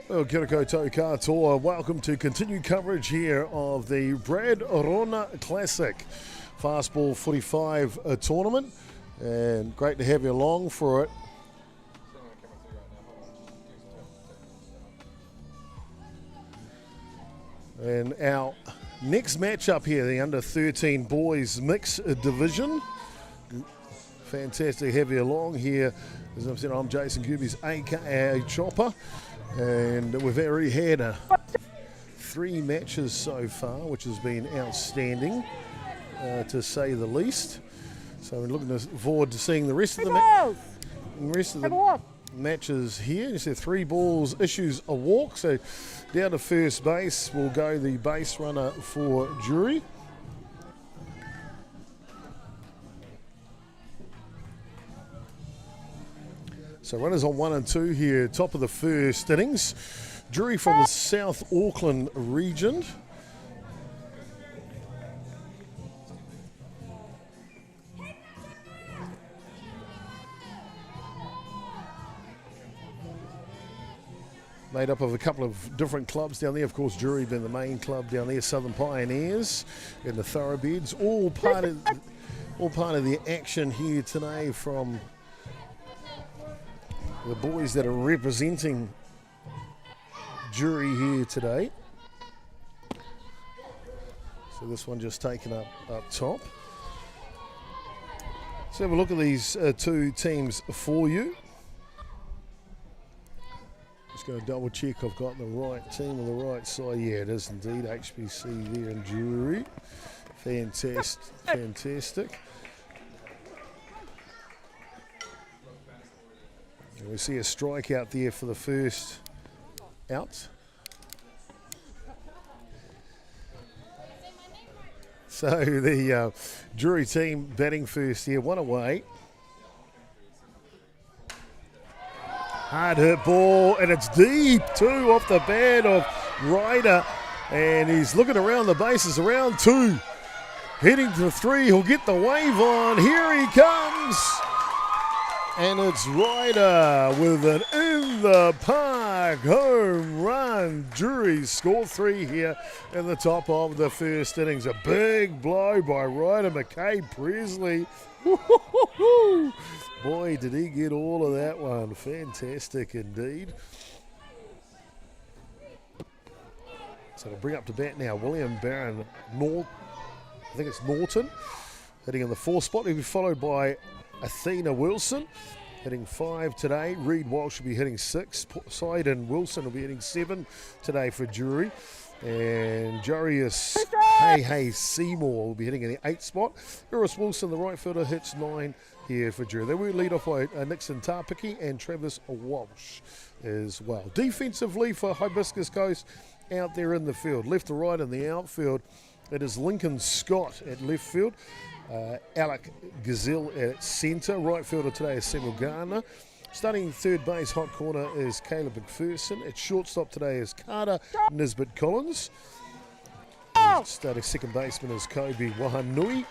Well, kia ora koutou katoa. Welcome to continued coverage here of the Rona Classic Fastball 45 tournament, and great to have you along for it. And our next matchup here, the under-13 boys mix division. Fantastic to have you along here. As I've said, I'm Jason Gerbes, aka Chopper. And we've already had 3 matches so far, which has been outstanding, to say the least. So we're looking forward to seeing the rest of the matches here. You said 3 balls issues a walk. So down to first base will go the base runner for Drury. So runners on 1 and 2 here, top of the first innings. Drury from the South Auckland region. Made up of a couple of different clubs down there. Of course, Drury being the main club down there, Southern Pioneers and the Thoroughbreds. All part of the action here today from the boys that are representing Drury here today. So this one just taken up top. Let's have a look at these 2 teams for you. Just going to double check I've got the right team on the right side. Yeah, it is indeed HBC there in Drury. Fantastic. And we see a strike out there for the first out. So the Drury team batting first here, 1 away. Hard hit ball, and it's deep too, off the bat of Ryder. And he's looking around the bases, around 2. Heading to 3, he'll get the wave on. Here he comes. And it's Ryder with an in the park home run. Drury score 3 here in the top of the first innings. A big blow by Ryder McCabe Presley. Boy, did he get all of that one. Fantastic indeed. So to bring up to bat now, William Barron, I think it's Norton, hitting in the 4th spot. He'll be followed by Athena Wilson, hitting 5 today. Reed Walsh will be hitting 6. Poseidon Wilson will be hitting 7 today for Drury. And Jarius Hey Seymour will be hitting in the 8th spot. Iris Wilson, the right fielder, hits 9 here for Drury. They will lead off by Nixon Tarpiki and Travis Walsh as well. Defensively for Hibiscus Coast out there in the field. Left to right in the outfield, it is Lincoln Scott at left field. Alec Gazelle at centre. Right fielder today is Samuel Garner. Starting third base, hot corner, is Caleb McPherson. At shortstop today is Carter Nisbet Collins. Starting second baseman is Kobe Wahanui.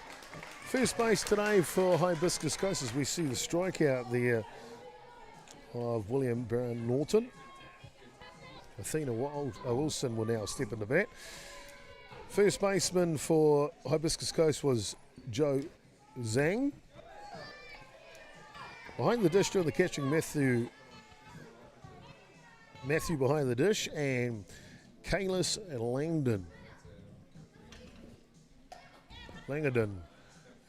First base today for Hibiscus Coast, as we see the strikeout there of William Barron Norton. Athena Wilson will now step in the bat. First baseman for Hibiscus Coast was Joe Zhang. Behind the dish doing the catching, Matthew behind the dish, and Kalis Langdon. Langdon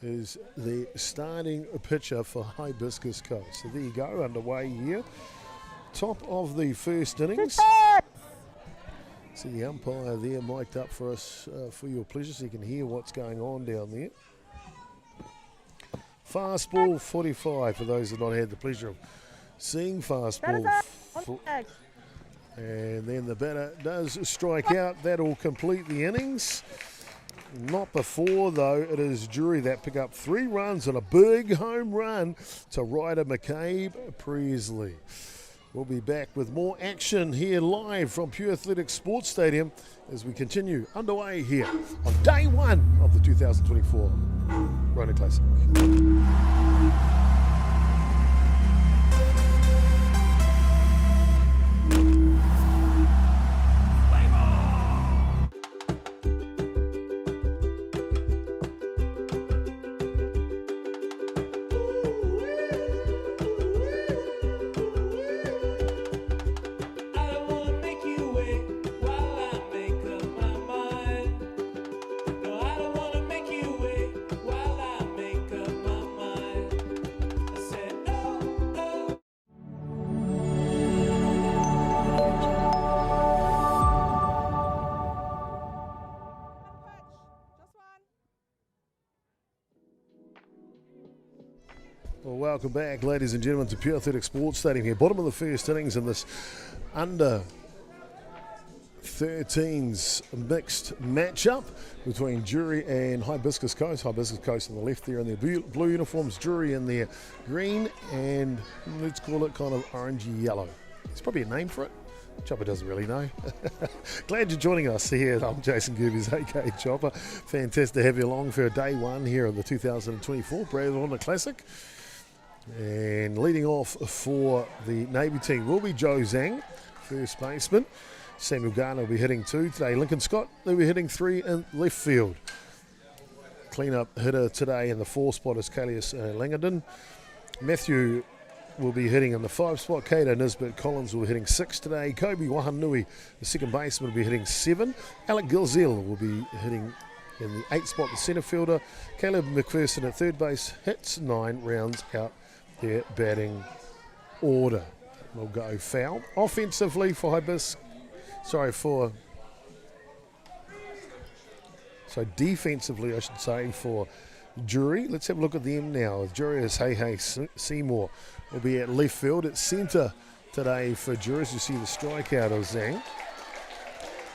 is the starting pitcher for Hibiscus Coast. So there you go, underway here. Top of the first innings. See the umpire there mic'd up for us for your pleasure, so you can hear what's going on down there. Fastball 45 for those that have not had the pleasure of seeing fastball. And then the batter does strike out. That'll complete the innings. Not before, though. It is Drury that pick up 3 runs and a big home run to Ryder McCabe Presley. We'll be back with more action here live from Pure Athletics Sports Stadium as we continue underway here on day 1 of the 2024 Rona Classic. welcome back, ladies and gentlemen, to Pure Athletic Sports Stadium here. Bottom of the first innings in this under 13s mixed matchup between Drury and Hibiscus Coast. Hibiscus Coast on the left there in their blue uniforms, Drury in their green and let's call it kind of orangey yellow. There's probably a name for it. Chopper doesn't really know. Glad you're joining us here. I'm Jason Gerbes, aka Chopper. Fantastic to have you along for day one here of the 2024 Rona Classic. And leading off for the Navy team will be Joe Zhang, first baseman. Samuel Garner will be hitting 2 today. Lincoln Scott will be hitting 3 in left field. Clean-up hitter today in the 4 spot is Callius Langdon. Matthew will be hitting in the 5 spot. Kato Nisbet Collins will be hitting 6 today. Kobe Wahanui, the second baseman, will be hitting 7. Alec Gilzell will be hitting in the 8 spot, the centre fielder. Caleb McPherson at third base hits 9, rounds out their batting order. We'll go foul. Offensively for defensively, I should say, for Drury. Let's have a look at them now. Drury is Hey Seymour will be at left field. At centre today for Drury, as you see the strikeout of Zhang.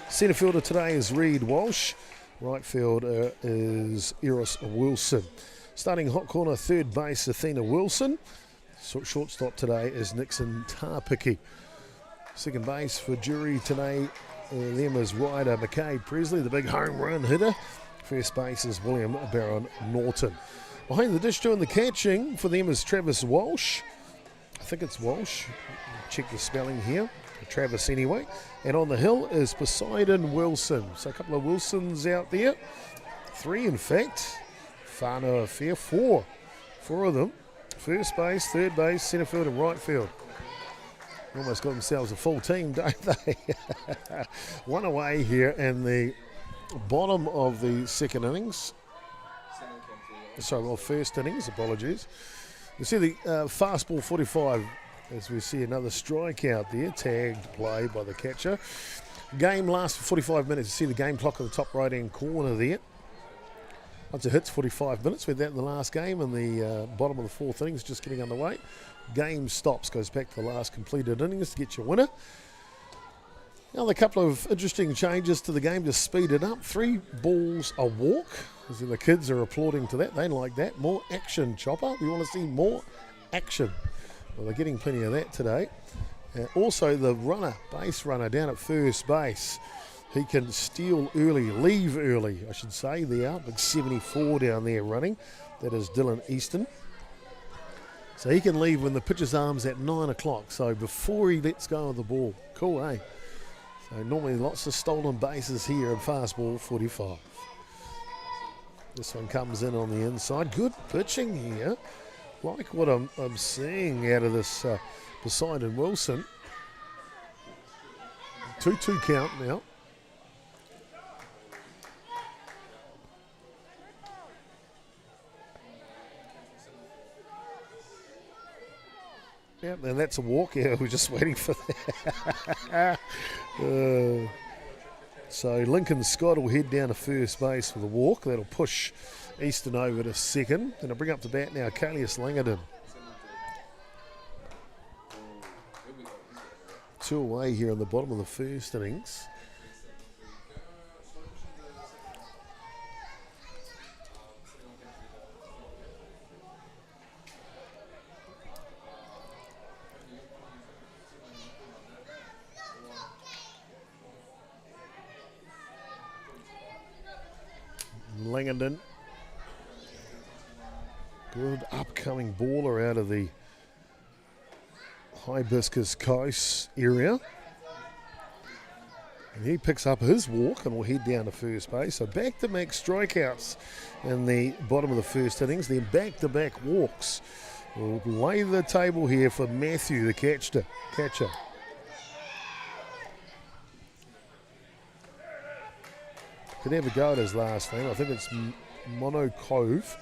Centre fielder today is Reed Walsh. Right fielder is Eros Wilson. Starting hot corner, third base, Athena Wilson. Shortstop today is Nixon Tarpiki. Second base for Drury today, them is Ryder McCabe Presley, the big home run hitter. First base is William Barron Norton. Behind the dish doing the catching for them is Travis Walsh. I think it's Walsh. Check the spelling here. Travis anyway. And on the hill is Poseidon Wilson. So a couple of Wilsons out there. 3 in fact. Whānau affair. 4 of them. First base, third base, centre field and right field. Almost got themselves a full team, don't they? One away here in the bottom of the second innings. First innings, apologies. You see the fastball 45 as we see another strikeout there, tagged play by the catcher. Game lasts for 45 minutes. You see the game clock at the top right-hand corner there. Once it hits 45 minutes, with that in the last game and the bottom of the fourth innings just getting underway. Game stops, goes back to the last completed innings to get your winner. Now a couple of interesting changes to the game to speed it up. 3 balls a walk. As the kids are applauding to that. They like that. More action, Chopper. We want to see more action. Well, they're getting plenty of that today. Also the base runner down at first base. He can steal early, leave early, I should say. They're out, big 74 down there running. That is Dylan Easton. So he can leave when the pitcher's arm's at 9 o'clock. So before he lets go of the ball. Cool, eh? So normally lots of stolen bases here in fastball 45. This one comes in on the inside. Good pitching here. Like what I'm seeing out of this Poseidon Wilson. 2-2 count now. Yep, and that's a walk. Yeah, we're just waiting for that. So Lincoln Scott will head down to first base for the walk. That'll push Easton over to second. And I'll bring up the bat now, Callius Langdon. 2 away here in the bottom of the first innings. Langdon, good upcoming baller out of the Hibiscus Coast area. And he picks up his walk and will head down to first base. So back-to-back strikeouts in the bottom of the first innings, then back-to-back walks. We'll lay the table here for Matthew, the catcher. Could never go at his last name. I think it's Monocove,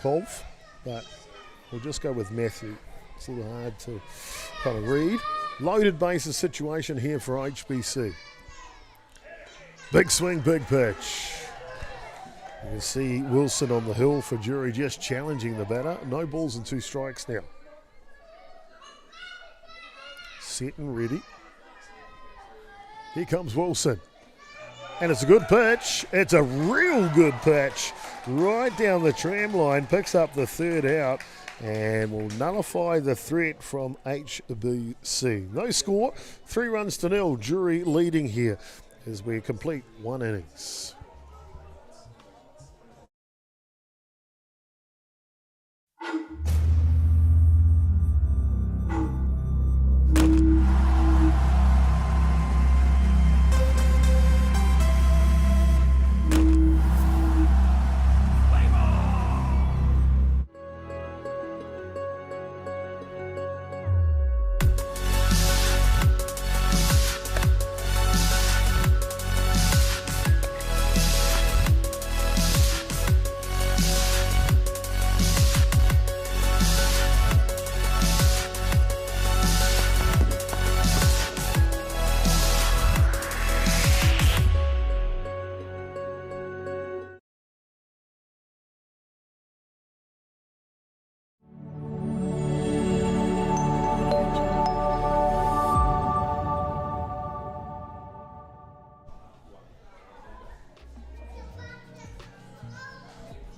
but we'll just go with Matthew. It's a little hard to kind of read. Loaded bases situation here for HBC. Big swing, big pitch. You can see Wilson on the hill for Drury just challenging the batter. No balls and 2 strikes now. Set and ready. Here comes Wilson. And it's a good pitch. It's a real good pitch. Right down the tram line. Picks up the 3rd out and will nullify the threat from HBC. No score. 3 runs to 0. Drury leading here as we complete 1 innings.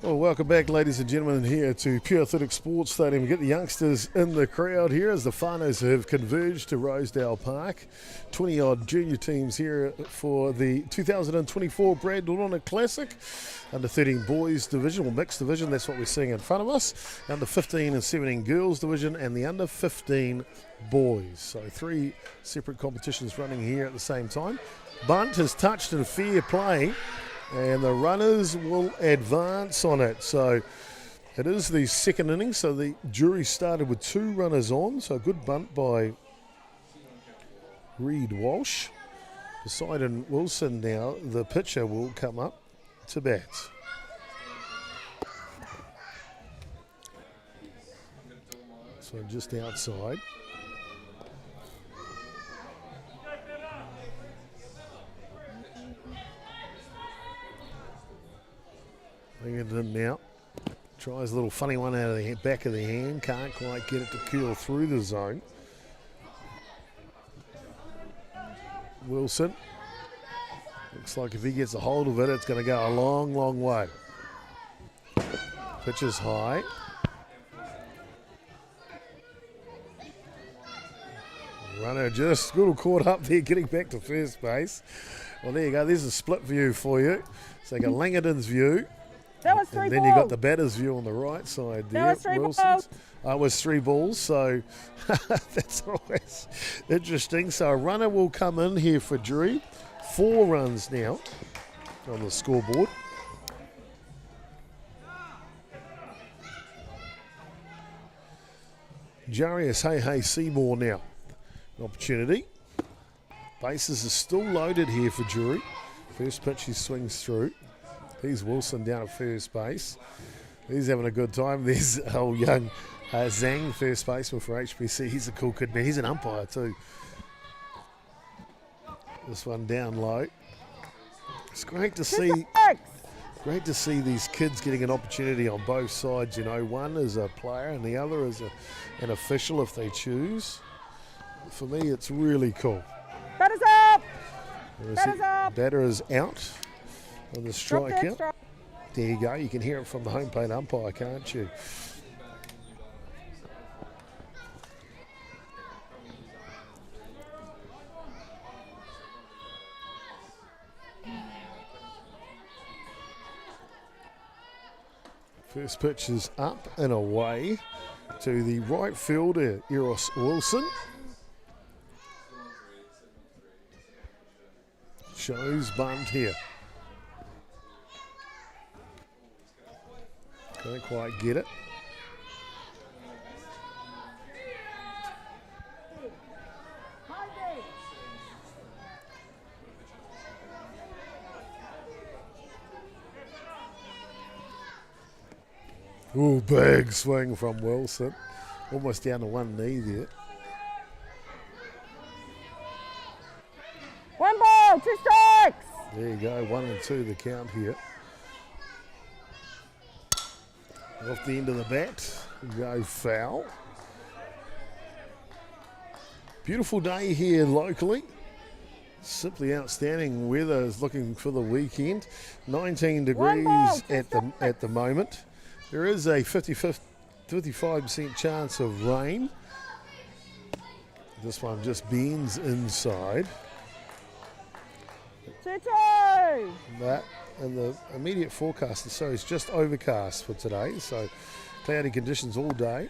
Well, welcome back, ladies and gentlemen, here to Pure Athletic Sports Stadium. We get the youngsters in the crowd here as the whānaus have converged to Rosedale Park. 20-odd junior teams here for the 2024 Brad Rona Classic. Under 13 boys division, or mixed division, that's what we're seeing in front of us. Under 15 and 17 girls division, and the under 15 boys. So 3 separate competitions running here at the same time. Bunt is touched in fair play, and the runners will advance on it. So it is the second inning, so the Drury started with 2 runners on, so a good bunt by Reed Walsh. Poseidon Wilson now, the pitcher, will come up to bat. So just outside. Bring it in now. Tries a little funny one out of the back of the hand. Can't quite get it to curl through the zone. Wilson. Looks like if he gets a hold of it, it's going to go a long, long way. Pitch is high. Runner just a little caught up there, getting back to first base. Well, there you go. There's a split view for you. So you got Langardon's view. That was 3 balls. And then you got the batter's view on the right side there. That was 3 balls. It was 3 balls, so that's always interesting. So a runner will come in here for Drury. 4 runs now on the scoreboard. Jarius Hey Seymour now. An opportunity. Bases are still loaded here for Drury. First pitch he swings through. Here's Wilson down at first base. He's having a good time. There's old young Zhang, first baseman for HBC. He's a cool kid, man. He's an umpire too. This one down low. It's great to see. Great to see these kids getting an opportunity on both sides. You know, one is a player and the other is an official if they choose. For me, it's really cool. Batter's up. Batter's up. Batter is out on the strikeout. There you go. You can hear it from the home plate umpire, can't you? First pitch is up and away to the right fielder, Eros Wilson. Shows bunt here. Can't quite get it. Ooh, big swing from Wilson. Almost down to one knee there. 1 ball, 2 strikes. There you go, 1 and 2 the count here. Off the end of the bat, go foul. Beautiful day here locally. Simply outstanding weather is looking for the weekend. 19 degrees at the moment. There is a 55% chance of rain. This one just bends inside. 2-2. That and the immediate forecast is just overcast for today, so cloudy conditions all day.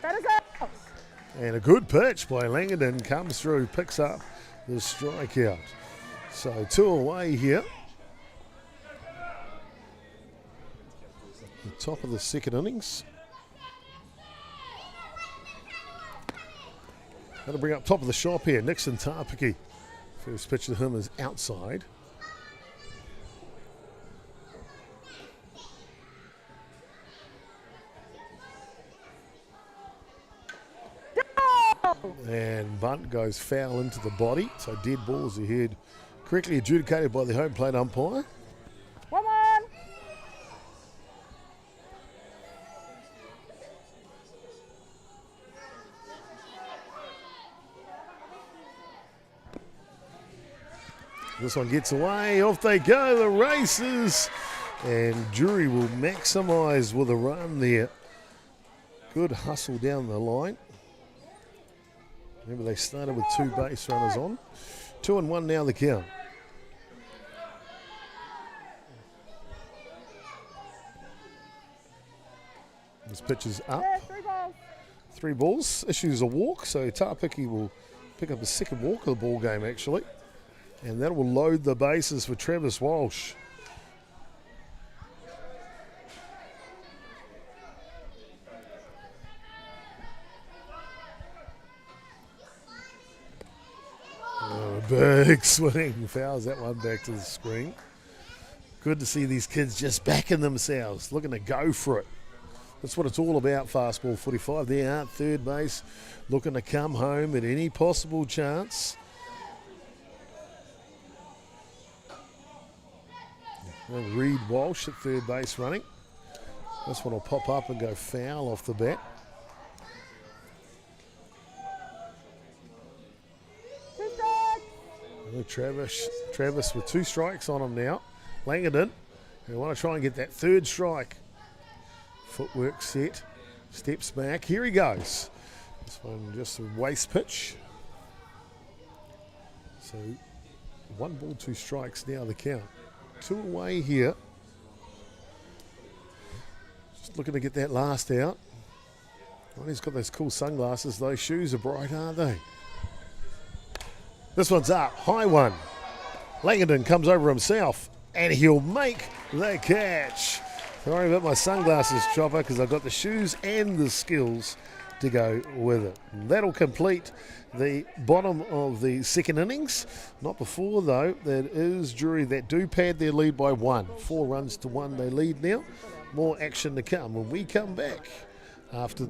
That is out. And a good pitch by Langdon comes through, picks up the strikeout. So 2 away here. The top of the second innings. That'll bring up top of the shop here, Nixon Tarpiki. First pitch to him is outside. And bunt goes foul into the body, so dead balls ahead. Correctly adjudicated by the home plate umpire. 1-1. This one gets away, off they go, the races. And Drury will maximise with a run there. Good hustle down the line. Remember they started with 2 base runners on. 2-1 now the count. This pitch is up. 3 balls. 3 balls, issues a walk, so Tarpiki will pick up a second walk of the ball game actually. And that will load the bases for Travis Walsh. Oh, big swing, fouls that one back to the screen. Good to see these kids just backing themselves, looking to go for it. That's what it's all about, fastball 45. They are at third base, looking to come home at any possible chance. And Reed Walsh at third base running. This one will pop up and go foul off the bat. Travis with 2 strikes on him now. Langdon, they want to try and get that 3rd strike. Footwork set, steps back. Here he goes. This one just a waste pitch. So 1 ball, 2 strikes now the count. 2 away here. Just looking to get that last out. Well, he's got those cool sunglasses. Those shoes are bright, aren't they? This one's up, high one. Langdon comes over himself and he'll make the catch. Sorry about my sunglasses, Chopper, because I've got the shoes and the skills to go with it. And that'll complete the bottom of the second innings. Not before, though. That is Drury that do pad their lead by 1. 4 runs to 1 they lead now. More action to come when we come back after...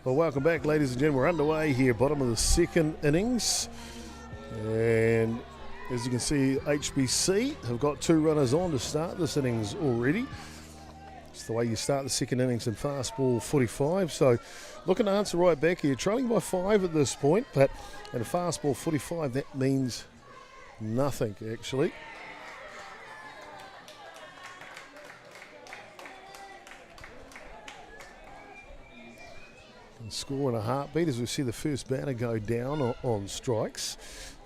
Well, welcome back, ladies and gentlemen. We're underway here, bottom of the second innings. And As you can see, HBC have got 2 runners on to start this innings already. It's the way you start the second innings in fastball 45. So looking to answer right back here. Trailing by 5 at this point, but in a fastball 45, that means nothing actually. And score in a heartbeat as we see the first batter go down on strikes.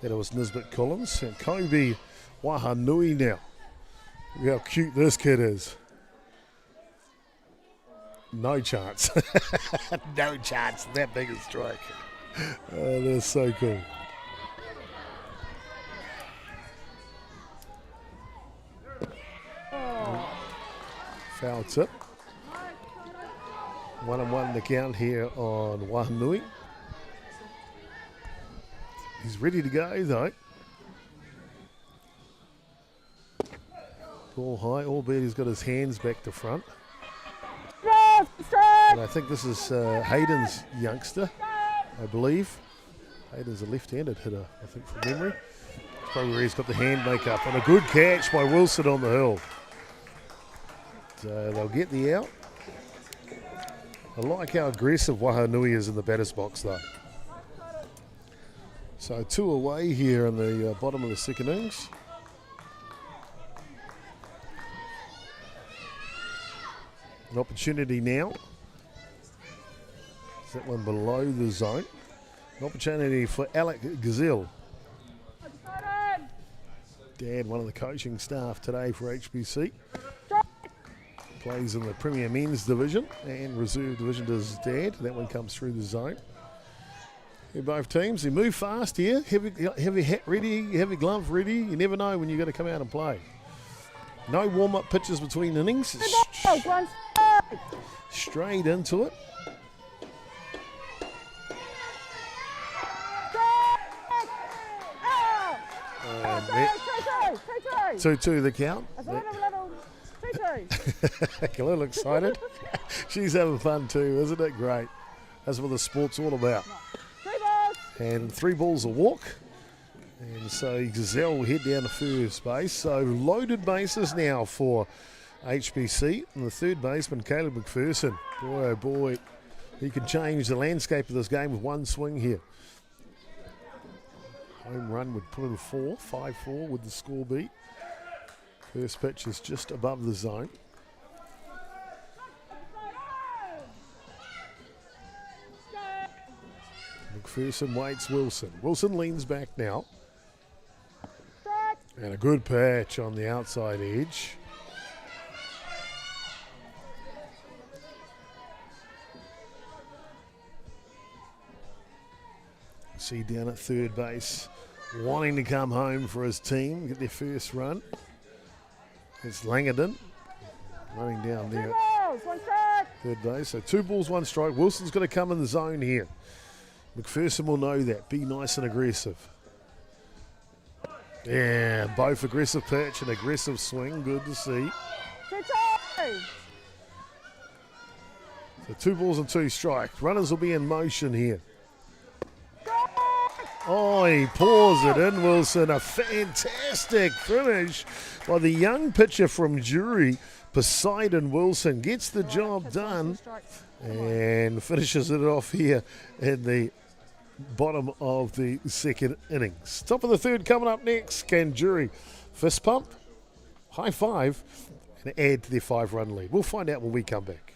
That was Nisbet Collins and Kobe Wahanui now. Look how cute this kid is. No chance. No chance. That big a strike. Oh, that's so cool. Foul tip. 1-1 the count here on Wahanui. He's ready to go though. Ball high, albeit he's got his hands back to front. And I think this is Hayden's youngster, I believe. Hayden's a left-handed hitter, I think, from memory. It's probably where he's got the hand make-up. And a good catch by Wilson on the hill. So they'll get the out. I like how aggressive Wahanui is in the batter's box, though. So 2 away here in the bottom of the second innings. An opportunity now. Is that one below the zone? An opportunity for Alec Gazelle. Dad, one of the coaching staff today for HBC. Plays in the Premier Men's Division and Reserve Division does his dad. That one comes through the zone. Here both teams, they move fast here. Heavy hat ready, heavy glove ready. You never know when you're going to come out and play. No warm-up pitches between innings. Straight into it. And 2-2 the count. A little excited. She's having fun too, isn't it? Great. That's what the sport's all about. And 3 balls a walk. And so Gazelle will head down to first base. So loaded bases now for HBC. And the third baseman, Caleb McPherson. Boy, oh boy. He can change the landscape of this game with one swing here. Home run would put it a 5-4 with the score beat. First pitch is just above the zone. McPherson waits Wilson. Wilson leans back now. And a good patch on the outside edge. See down at third base, wanting to come home for his team, get their first run. It's Langerdon running down there. 2 balls, 1 strike. Third base, so 2 balls, 1 strike. Wilson's going to come in the zone here. McPherson will know that. Be nice and aggressive. Yeah, both aggressive pitch and aggressive swing. Good to see. 2-2. So 2 balls and 2 strikes. Runners will be in motion here. Oh, he pours it in, Wilson. A fantastic finish by the young pitcher from Drury, Poseidon Wilson. Gets the job done and finishes it off here in the bottom of the second innings. Top of the third coming up next. Can Drury fist pump, high five, and add to their 5-run lead? We'll find out when we come back.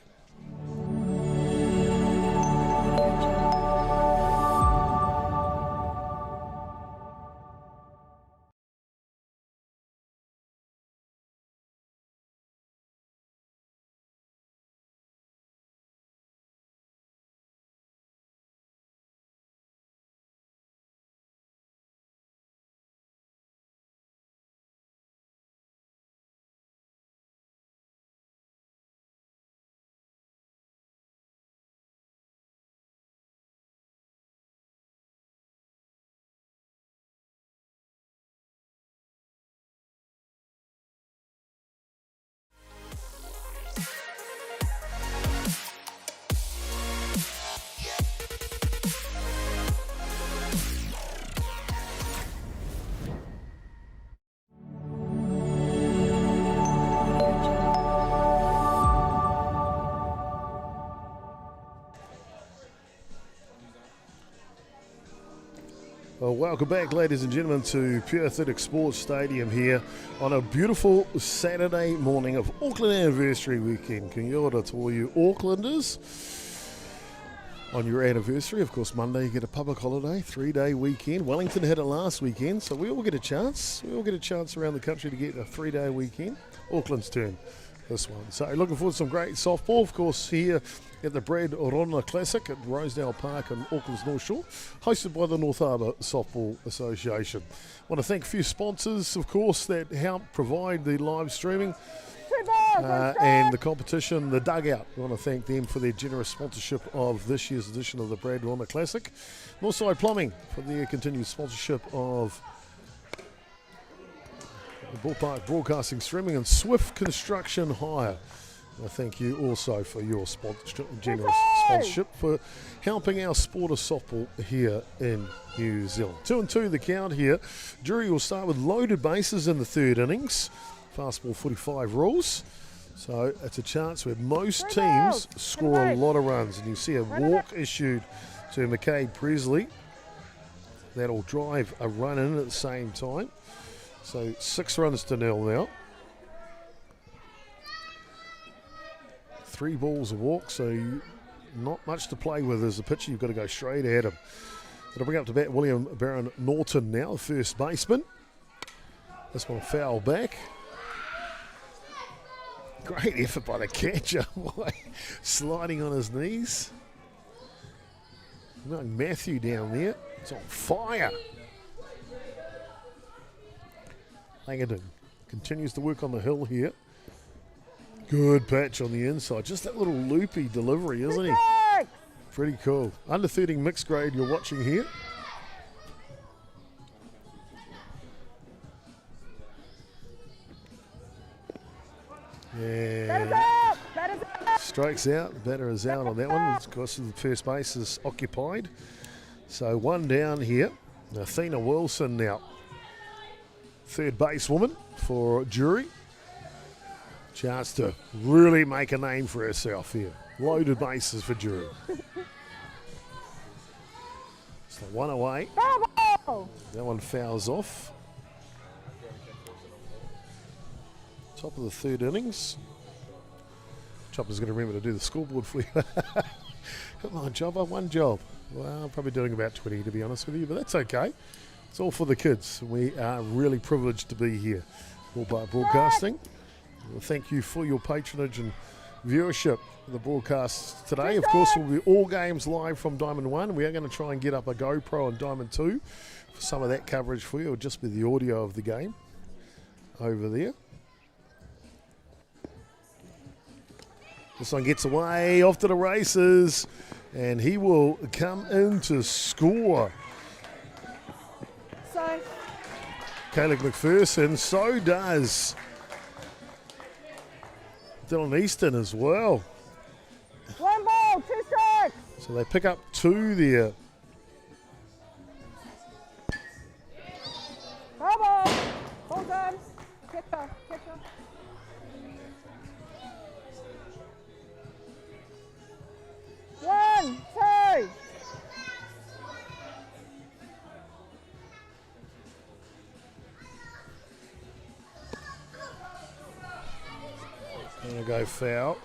Well, welcome back, ladies and gentlemen, to Pure Athletic Sports Stadium here on a beautiful Saturday morning of Auckland Anniversary Weekend. Kia ora to all you Aucklanders. On your anniversary, of course, Monday you get a public holiday, 3-day weekend. Wellington had it last weekend, so we all get a chance. We all get a chance around the country to get a 3-day weekend. Auckland's turn this one. So looking forward to some great softball, of course, here at the Rona Classic at Rosedale Park in Auckland's North Shore, hosted by the North Harbour Softball Association. I want to thank a few sponsors, of course, that help provide the live streaming and the competition, the Dugout. I want to thank them for their generous sponsorship of this year's edition of the Rona Classic. Northside Plumbing for their continued sponsorship of the Ballpark Broadcasting streaming, and Swift Construction Hire. I thank you also for your generous sponsorship for helping our sport of softball here in New Zealand. 2-2 the count here. Drury will start with loaded bases in the third innings. Fastball 45 rules. So it's a chance where most teams score a lot of runs. And you see a walk issued to McCabe Presley. That'll drive a run in at the same time. So 6 runs to nil now. 3 balls a walk, so not much to play with as a pitcher. You've got to go straight at him. It'll bring up to bat William Barron Norton now, the first baseman. This one foul back. Great effort by the catcher. Sliding on his knees. Young Matthew down there. It's on fire. Langerton continues to work on the hill here. Good patch on the inside. Just that little loopy delivery, isn't he? Pretty cool. Under 13 mixed grade you're watching here. Yeah. Strikes out. The batter is out on that one. Of course, the first base is occupied. So one down here. Athena Wilson now. Third basewoman for Drury. Chance to really make a name for herself here. Loaded bases for Drury. So one away. That one fouls off. Top of the third innings. Chopper's going to remember to do the scoreboard for you. Come on, Chopper, one job. Well, I'm probably doing about 20 to be honest with you, but that's okay. It's all for the kids. We are really privileged to be here. Ballpark Broadcasting. Well, thank you for your patronage and viewership of the broadcast today. Of course, will be all games live from Diamond 1. We are going to try and get up a GoPro on Diamond 2 for some of that coverage for you. It'll just be the audio of the game over there. This one gets away off to the races, and he will come in to score. Caleb McPherson, so does Dylan Easton as well. 1 ball, 2 strikes. So they pick up 2 there. Harbour. Hold on. Catcher. 1, 2. Going to go foul.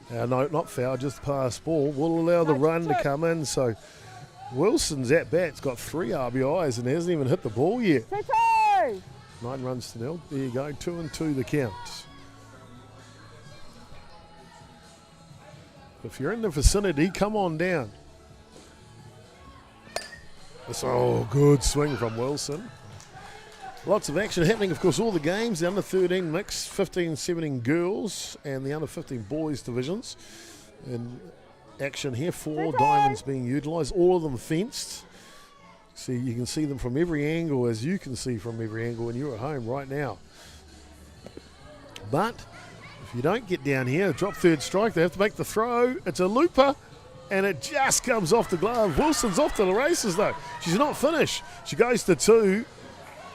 No, not foul, just pass ball. Will allow the run to come in. So Wilson's at bat's got 3 RBIs and hasn't even hit the ball yet. 2-2. 9 runs to nil. There you go, 2-2 the count. If you're in the vicinity, come on down. Good swing from Wilson. Lots of action happening, of course, all the games, the under 13 mix, 15, 17 girls, and the under 15 boys divisions. In action here, 4 diamonds being utilised, all of them fenced. See, you can see them from every angle, as you can see from every angle when you're at home right now. But if you don't get down here, drop third strike, they have to make the throw. It's a looper, and it just comes off the glove. Wilson's off to the races, though. She's not finished. She goes to 2.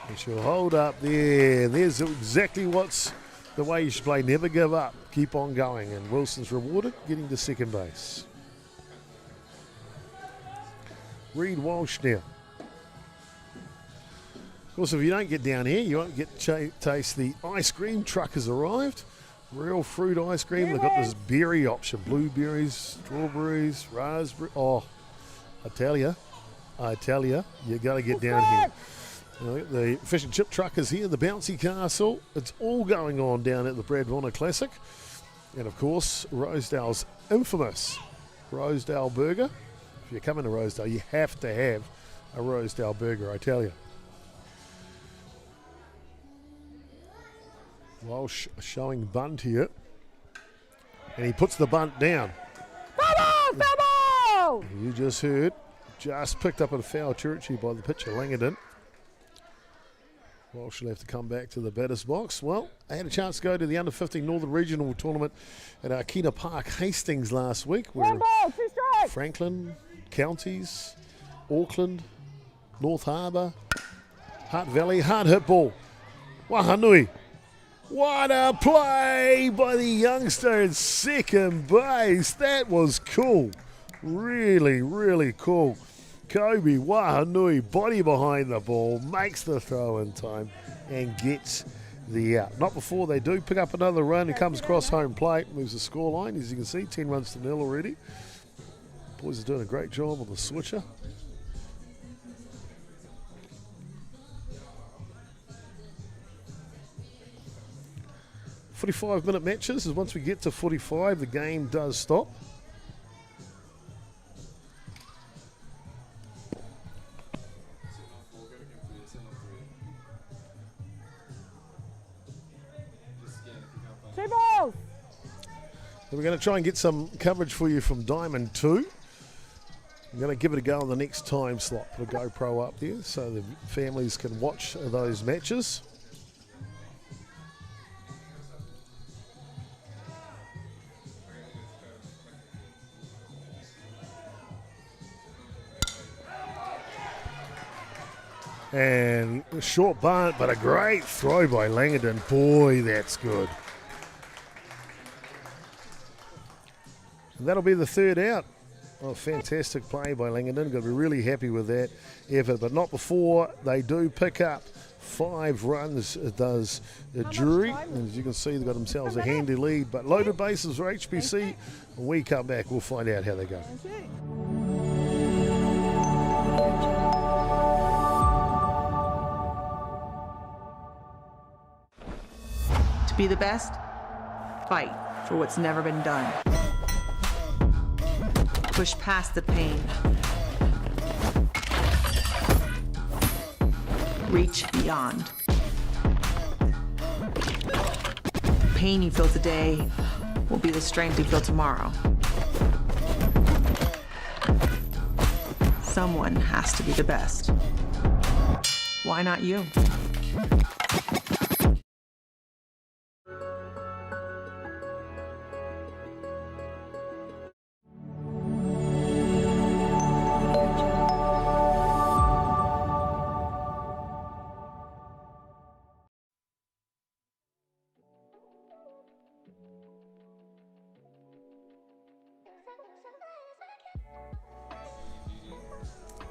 And she'll hold up there. And there's exactly what's the way you should play. Never give up. Keep on going. And Wilson's rewarded, getting to second base. Reed Walsh now. course, if you don't get down here, you won't get to taste the ice cream truck has arrived. Real fruit ice cream. They've got this berry option. Blueberries, strawberries, raspberry. Oh, I tell you, you got to get down here. The fish and chip truck is here, the bouncy castle. It's all going on down at the Rona Classic. And of course, Rosedale's infamous Rosedale burger. If you're coming to Rosedale, you have to have a Rosedale burger, I tell you. Walsh showing bunt here. And he puts the bunt down. Foul! You just heard. Just picked up a foul territory by the pitcher, Langdon. Walsh will have to come back to the batter's box. Well, I had a chance to go to the Under-15 Northern Regional Tournament at Akina Park, Hastings last week. One ball, 2 strikes. Franklin, Counties, Auckland, North Harbour, Hutt Valley, hard hit ball. Wahanui. What a play by the youngster at second base. That was cool. Really, really cool. Kobe Wahanui, body behind the ball, makes the throw in time and gets the out. Not before they do pick up another run. He comes across home plate, moves the scoreline. As you can see, 10 runs to nil already. Boys are doing a great job on the switcher. "45-minute matches, as once we get to 45, the game does stop. Two balls. We're going to try and get some coverage for you from Diamond 2. I'm going to give it a go on the next time slot. Put a GoPro up there so the families can watch those matches. And a short bunt, but a great throw by Langdon. Boy, that's good. And that'll be the third out. Oh, fantastic play by Langdon. Got to be really happy with that effort, but not before they do pick up 5 runs. It does Drury. And as you can see, they've got themselves a handy lead. But loaded bases for HBC. When we come back, we'll find out how they go. To be the best, fight for what's never been done. Push past the pain. Reach beyond. The pain you feel today will be the strength you feel tomorrow. Someone has to be the best. Why not you?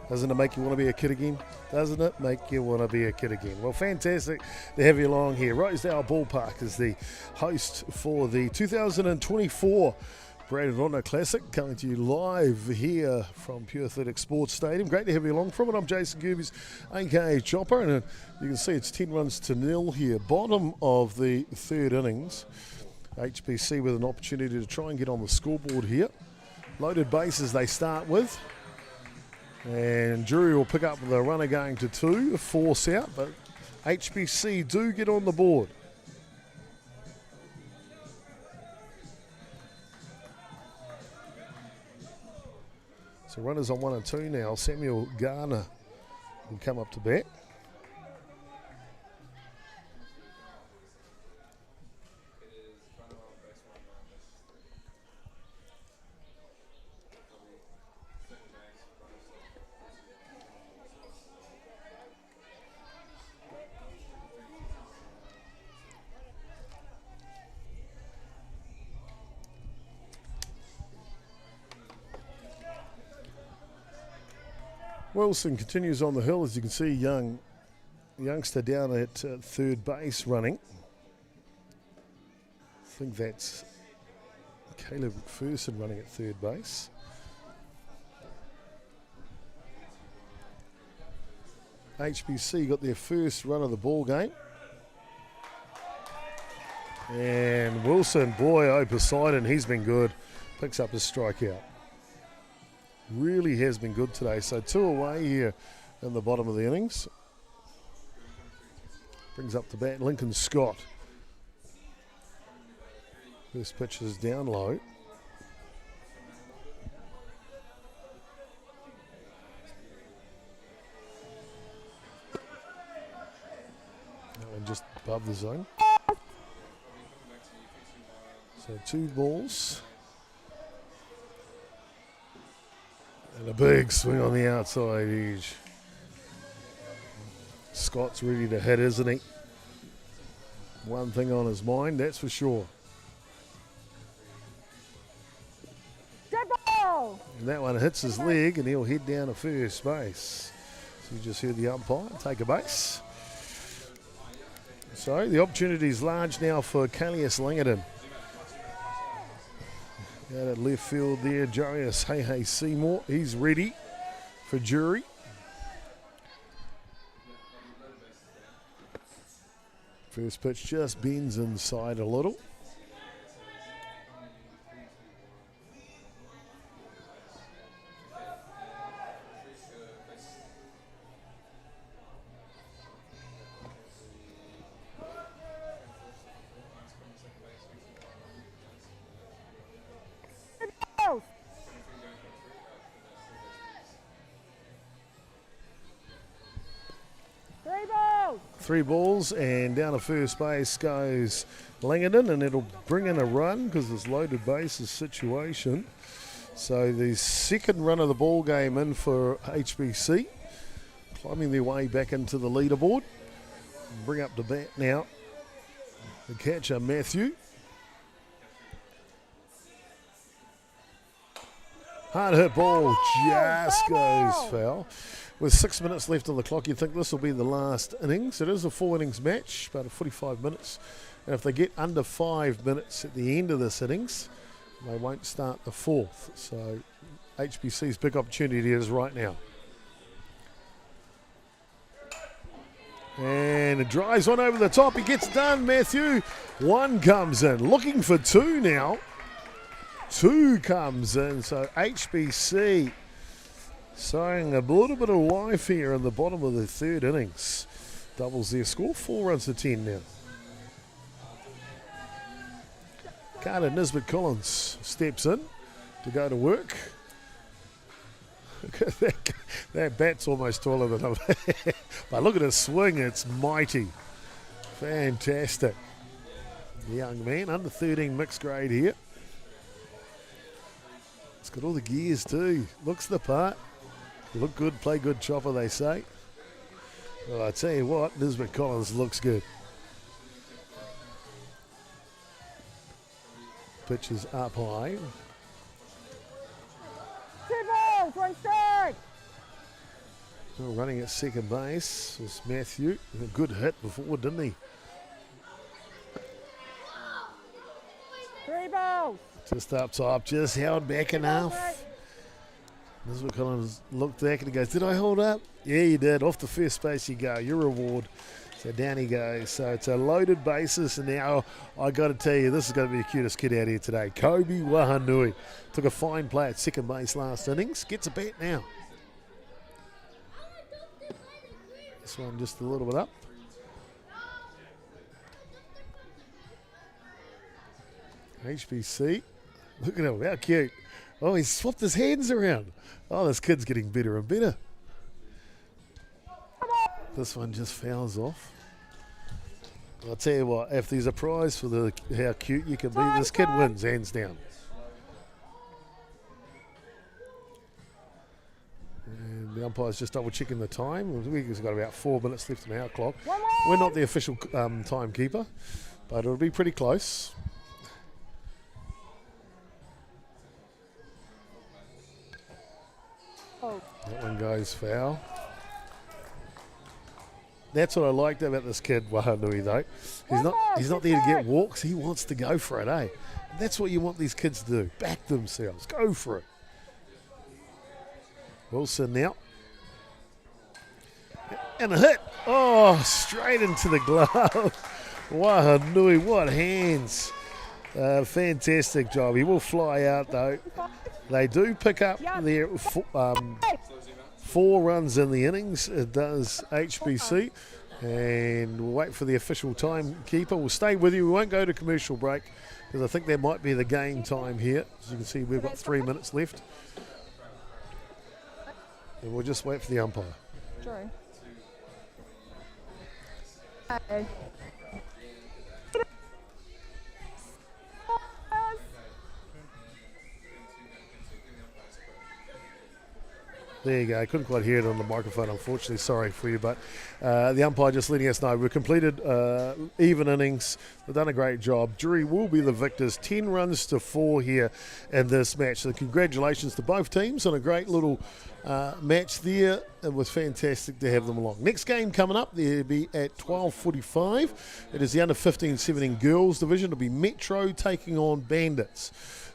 Doesn't it make you want to be a kid again? Doesn't it make you want to be a kid again? Well, fantastic to have you along here. Rosedale Ballpark is the host for the 2024 Rona Classic, coming to you live here from Pure Athletic Sports Stadium. Great to have you along from it. I'm Jason Gerbes, aka Chopper, and you can see it's 10 runs to nil here. Bottom of the third innings. HBC with an opportunity to try and get on the scoreboard here. Loaded bases they start with. And Drury will pick up the runner going to 2, a force out, but HBC do get on the board. So runners on 1 and 2 now. Samuel Garner will come up to bat. Wilson continues on the hill. As you can see, young youngster down at third base running. I think that's Caleb McPherson running at third base. HBC got their first run of the ball game. And Wilson, boy, oh, Poseidon, he's been good. Picks up his strikeout. Really has been good today. So 2 away here in the bottom of the innings. Brings up the bat Lincoln Scott. First pitch is down low. That one just above the zone. So 2 balls. And a big swing on the outside edge. Scott's ready to hit, isn't he? One thing on his mind, that's for sure. And that one hits his leg and he'll head down to first base. So you just heard the umpire take a base. So the opportunity is large now for Callius Langerton. Out at left field there, Jarius Hey Seymour. He's ready for Drury. First pitch just bends inside a little. Three balls, and down to first base goes Langerton, and it'll bring in a run because it's loaded bases situation. So the second run of the ball game in for HBC, climbing their way back into the leaderboard. Bring up the bat now, the catcher Matthew. Hard hit ball just goes foul. With 6 minutes left on the clock, you'd think this will be the last innings. It is a 4 innings match, about 45 minutes. And if they get under 5 minutes at the end of this innings, they won't start the fourth. So HBC's big opportunity is right now. And it drives one over the top. He gets done, Matthew. One comes in. Looking for 2 now. 2 comes in. So HBC showing a little bit of life here in the bottom of the third innings. Doubles their score, 4 runs to 10 now. Carter Nisbet Collins steps in to go to work. That bat's almost taller than him. But look at his swing, it's mighty. Fantastic. The young man, under 13 mixed grade here. It's got all the gears too. Looks the part. Look good, play good chopper, they say. Well, I tell you what, Nisbet Collins looks good. Pitch is up high. 2 balls, 1 strike. Well, running at second base was Matthew. A good hit before, didn't he? 3 balls. Just up top, just held back enough. Nisbet Collins looked back and he goes, did I hold up? Yeah, you did. Off the first base you go. Your reward. So down he goes. So it's a loaded basis, and now I got to tell you, this is going to be the cutest kid out here today. Kobe Wahanui took a fine play at second base last innings. Gets a bat now. This one just a little bit up. HBC. Look at him. How cute. Oh, he's swapped his hands around. Oh, this kid's getting better and better. This one just fouls off. I'll tell you what, if there's a prize for how cute you can be, this kid wins, hands down. And the umpire's just double checking the time. We've got about 4 minutes left on our clock. We're not the official timekeeper, but it'll be pretty close. That one goes foul. That's what I liked about this kid, Wahanui, though. He's not there to get walks. He wants to go for it, eh? That's what you want these kids to do. Back themselves. Go for it. Wilson now. And a hit. Oh, straight into the glove. Wahanui, what hands. Fantastic job. He will fly out, though. They do pick up their 4 runs in the innings. It does HBC. And we'll wait for the official timekeeper. We'll stay with you. We won't go to commercial break because I think that might be the game time here. As you can see, we've got 3 minutes left. And we'll just wait for the umpire. Drury. There you go. I couldn't quite hear it on the microphone, unfortunately. Sorry for you, but the umpire just letting us know we've completed even innings. They've done a great job. Drury will be the victors, 10 runs to 4 here in this match. So congratulations to both teams on a great little match there. It was fantastic to have them along. Next game coming up, they'll be at 12:45. It is the under-15-17 girls division. It'll be Metro taking on Bandits.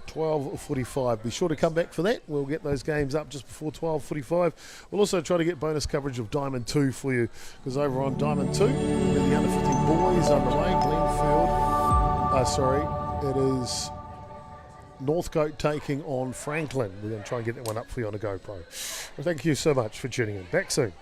12:45. Be sure to come back for that. We'll get those games up just before 12:45. We'll also try to get bonus coverage of Diamond 2 for you, because over on Diamond 2, the under 15 boys underway. It is Northcote taking on Franklin. We're going to try and get that one up for you on a GoPro. Well, thank you so much for tuning in. Back soon.